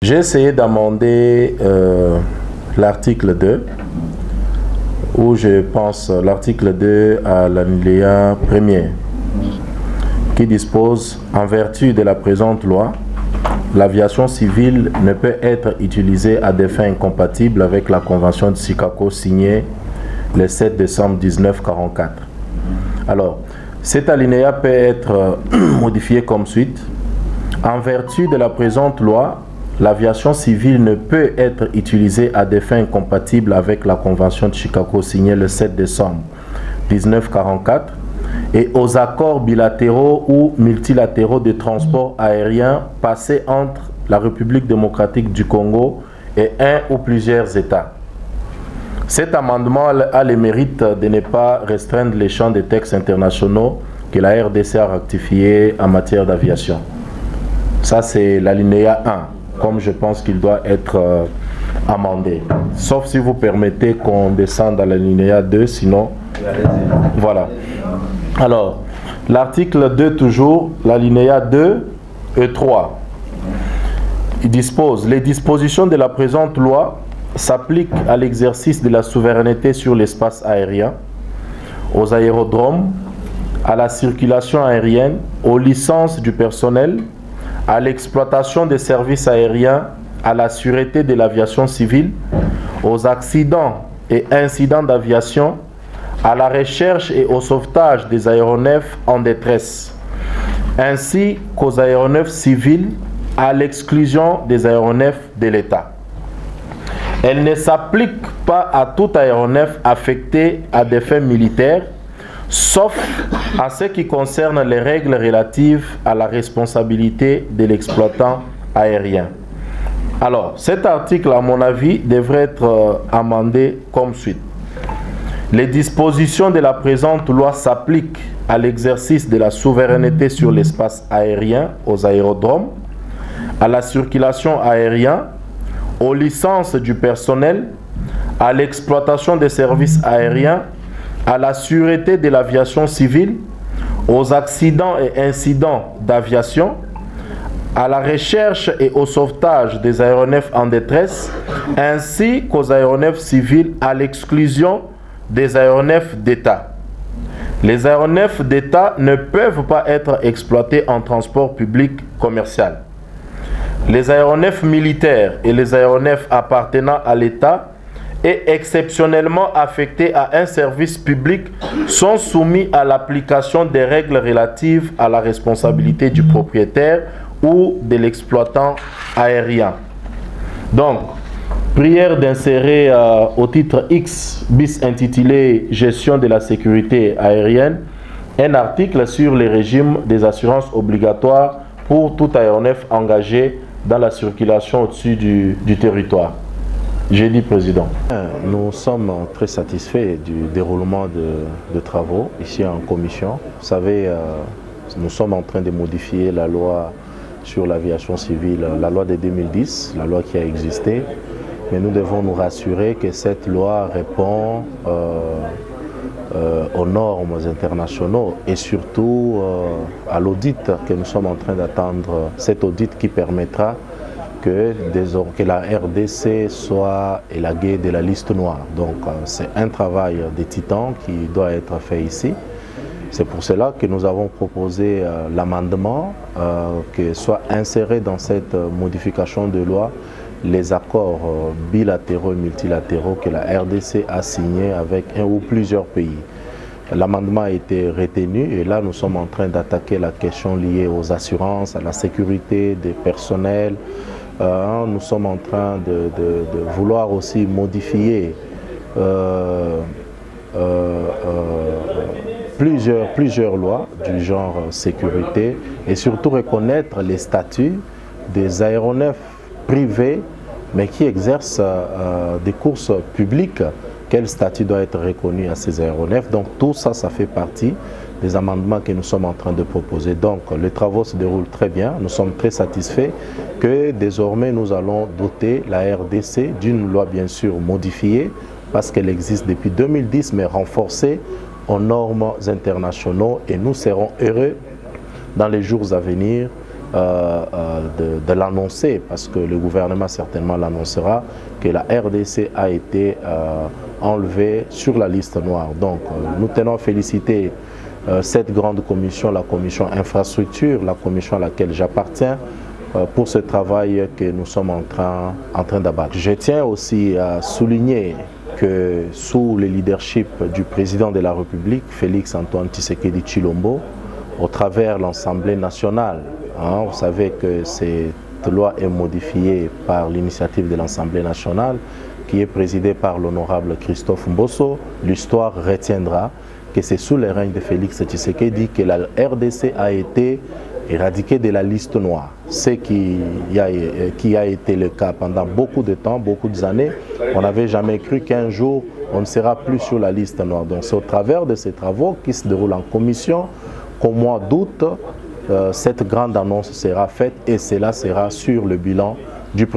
J'ai essayé d'amender l'article 2, où je pense l'article 2 à l'alinéa premier, qui dispose: en vertu de la présente loi, l'aviation civile ne peut être utilisée à des fins incompatibles avec la Convention de Chicago signée le 7 décembre 1944. Alors, cet alinéa peut être modifié comme suite. En vertu de la présente loi, l'aviation civile ne peut être utilisée à des fins incompatibles avec la Convention de Chicago signée le 7 décembre 1944 et aux accords bilatéraux ou multilatéraux de transport aérien passés entre la République démocratique du Congo et un ou plusieurs États. Cet amendement a le mérite de ne pas restreindre les champs des textes internationaux que la RDC a rectifié en matière d'aviation. Ça, c'est l'alinéa 1, comme je pense qu'il doit être amendé. Sauf si vous permettez qu'on descende à l'alinéa 2, sinon... Voilà. Alors, l'article 2 toujours, l'alinéa 2 et 3. Il dispose: les dispositions de la présente loi s'appliquent à l'exercice de la souveraineté sur l'espace aérien, aux aérodromes, à la circulation aérienne, aux licences du personnel, à l'exploitation des services aériens, à la sûreté de l'aviation civile, aux accidents et incidents d'aviation, à la recherche et au sauvetage des aéronefs en détresse, ainsi qu'aux aéronefs civils, à l'exclusion des aéronefs de l'État. Elle ne s'applique pas à tout aéronef affecté à des fins militaires, sauf à ce qui concerne les règles relatives à la responsabilité de l'exploitant aérien. Alors, cet article, à mon avis, devrait être amendé comme suite. Les dispositions de la présente loi s'appliquent à l'exercice de la souveraineté sur l'espace aérien, aux aérodromes, à la circulation aérienne, aux licences du personnel, à l'exploitation des services aériens, à la sûreté de l'aviation civile, aux accidents et incidents d'aviation, à la recherche et au sauvetage des aéronefs en détresse, ainsi qu'aux aéronefs civils, à l'exclusion des aéronefs d'État. Les aéronefs d'État ne peuvent pas être exploités en transport public commercial. Les aéronefs militaires et les aéronefs appartenant à l'État et exceptionnellement affectés à un service public sont soumis à l'application des règles relatives à la responsabilité du propriétaire ou de l'exploitant aérien. Donc, prière d'insérer au titre X bis intitulé Gestion de la sécurité aérienne un article sur les régimes des assurances obligatoires pour tout aéronef engagé dans la circulation au-dessus du territoire. J'ai dit, Président. Nous sommes très satisfaits du déroulement de travaux ici en commission. Vous savez, nous sommes en train de modifier la loi sur l'aviation civile, la loi de 2010, la loi qui a existé. Mais nous devons nous rassurer que cette loi répond aux normes internationaux et surtout à l'audit que nous sommes en train d'attendre, cet audit qui permettra que la RDC soit élaguée de la liste noire. Donc c'est un travail de titan qui doit être fait ici. C'est pour cela que nous avons proposé l'amendement que soit inséré dans cette modification de loi les accords bilatéraux et multilatéraux que la RDC a signés avec un ou plusieurs pays. L'amendement a été retenu et là nous sommes en train d'attaquer la question liée aux assurances, à la sécurité des personnels. Nous sommes en train de vouloir aussi modifier plusieurs lois du genre sécurité et surtout reconnaître les statuts des aéronefs privés mais qui exercent des courses publiques. Quel statut doit être reconnu à ces aéronefs? Donc tout ça, ça fait partie des amendements que nous sommes en train de proposer. Donc les travaux se déroulent très bien. Nous sommes très satisfaits que désormais nous allons doter la RDC d'une loi bien sûr modifiée parce qu'elle existe depuis 2010 mais renforcée aux normes internationaux et nous serons heureux dans les jours à venir de l'annoncer, parce que le gouvernement certainement l'annoncera, que la RDC a été enlevée sur la liste noire. Donc nous tenons à féliciter cette grande commission, la commission infrastructure, la commission à laquelle j'appartiens, pour ce travail que nous sommes en train d'abattre. Je tiens aussi à souligner que sous le leadership du président de la République, Félix Antoine Tshisekedi Tshilombo, au travers de l'Assemblée nationale, vous savez que cette loi est modifiée par l'initiative de l'Assemblée nationale, qui est présidée par l'honorable Christophe Mbosso. L'histoire retiendra que c'est sous le règne de Félix Tshisekedi que la RDC a été éradiquée de la liste noire. Ce qui a été le cas pendant beaucoup de temps, beaucoup d'années. On n'avait jamais cru qu'un jour on ne sera plus sur la liste noire. Donc c'est au travers de ces travaux qui se déroulent en commission qu'au mois d'août, cette grande annonce sera faite et cela sera sur le bilan du président.